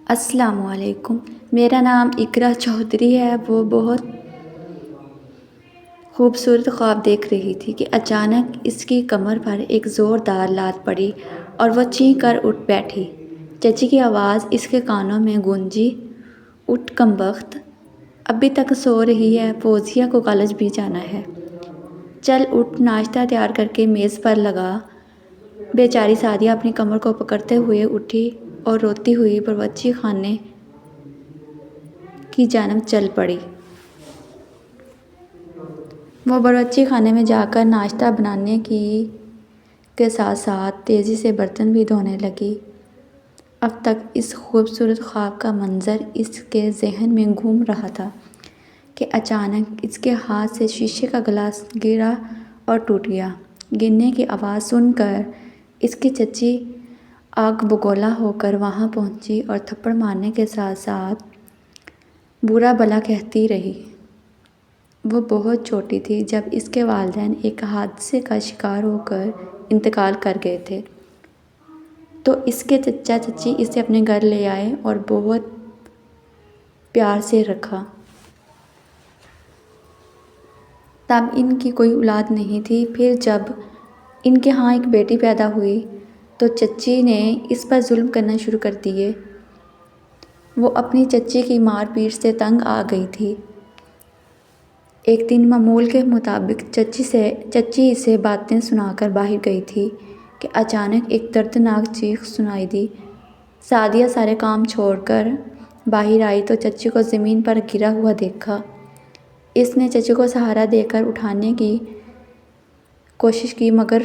السلام علیکم۔ میرا نام اقرا چودھری ہے۔ وہ بہت خوبصورت خواب دیکھ رہی تھی کہ اچانک اس کی کمر پر ایک زوردار لات پڑی اور وہ چینک کر اٹھ بیٹھی۔ چچی کی آواز اس کے کانوں میں گونجی، اٹھ کمبخت، ابھی تک سو رہی ہے؟ فوزیہ کو کالج بھی جانا ہے، چل اٹھ، ناشتہ تیار کر کے میز پر لگا۔ بیچاری سعدیہ اپنی کمر کو پکڑتے ہوئے اٹھی اور روتی ہوئی باورچی خانے کی جانب چل پڑی۔ وہ باورچی خانے میں جا کر ناشتہ بنانے کے ساتھ ساتھ تیزی سے برتن بھی دھونے لگی۔ اب تک اس خوبصورت خواب کا منظر اس کے ذہن میں گھوم رہا تھا کہ اچانک اس کے ہاتھ سے شیشے کا گلاس گرا اور ٹوٹ گیا۔ گرنے کی آواز سن کر اس کی چچی آگ بگولا ہو کر وہاں پہنچی اور تھپڑ مارنے کے ساتھ ساتھ برا بھلا کہتی رہی۔ وہ بہت چھوٹی تھی جب اس کے والدین ایک حادثے کا شکار ہو کر انتقال کر گئے تھے، تو اس کے چچا چچی اسے اپنے گھر لے آئے اور بہت پیار سے رکھا۔ تب ان کی کوئی اولاد نہیں تھی۔ پھر جب ان کے ہاں ایک بیٹی پیدا ہوئی تو چچی نے اس پر ظلم کرنا شروع کر دیے۔ وہ اپنی چچی کی مار پیٹ سے تنگ آ گئی تھی۔ ایک دن معمول کے مطابق چچی اسے باتیں سنا کر باہر گئی تھی کہ اچانک ایک دردناک چیخ سنائی دی۔ سعدیہ سارے کام چھوڑ کر باہر آئی تو چچی کو زمین پر گرا ہوا دیکھا۔ اس نے چچی کو سہارا دے کر اٹھانے کی کوشش کی مگر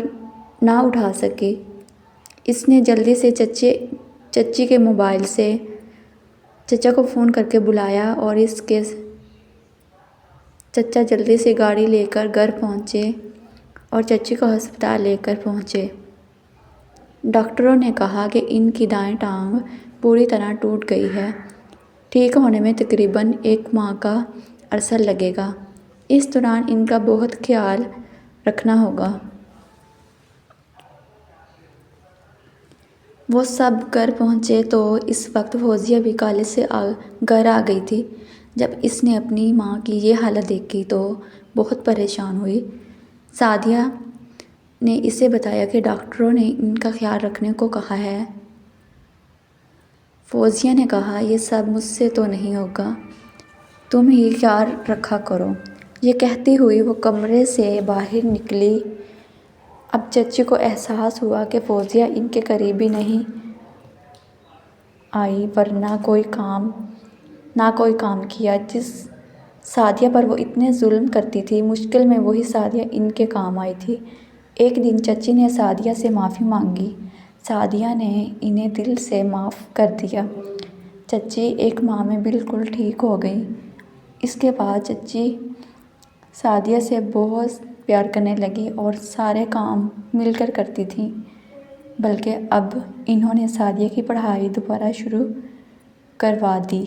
نہ اٹھا سکی۔ اس نے جلدی سے چچی کے موبائل سے چچا کو فون کر کے بلایا اور اس کے چچا جلدی سے گاڑی لے کر گھر پہنچے اور چچی کو ہسپتال لے کر پہنچے۔ ڈاکٹروں نے کہا کہ ان کی دائیں ٹانگ پوری طرح ٹوٹ گئی ہے، ٹھیک ہونے میں تقریباً 1 ماہ کا عرصہ لگے گا، اس دوران ان کا بہت خیال رکھنا ہوگا۔ وہ سب گھر پہنچے تو اس وقت فوزیہ بھی کالج سے گھر آ گئی تھی۔ جب اس نے اپنی ماں کی یہ حالت دیکھی تو بہت پریشان ہوئی۔ سعدیہ نے اسے بتایا کہ ڈاکٹروں نے ان کا خیال رکھنے کو کہا ہے۔ فوزیہ نے کہا، یہ سب مجھ سے تو نہیں ہوگا، تم ہی خیال رکھا کرو۔ یہ کہتی ہوئی وہ کمرے سے باہر نکلی۔ اب چچی کو احساس ہوا کہ فوزیہ ان کے قریب بھی نہیں آئی ورنہ نہ کوئی کام کیا جس سعدیہ پر وہ اتنے ظلم کرتی تھی، مشکل میں وہی سعدیہ ان کے کام آئی تھی۔ ایک دن چچی نے سعدیہ سے معافی مانگی۔ سعدیہ نے انہیں دل سے معاف کر دیا۔ چچی 1 ماہ میں بالکل ٹھیک ہو گئی۔ اس کے بعد چچی سعدیہ سے بہت پیار کرنے لگی اور سارے کام مل کر کرتی تھیں، بلکہ اب انہوں نے سعدیہ کی پڑھائی دوبارہ شروع کروا دی۔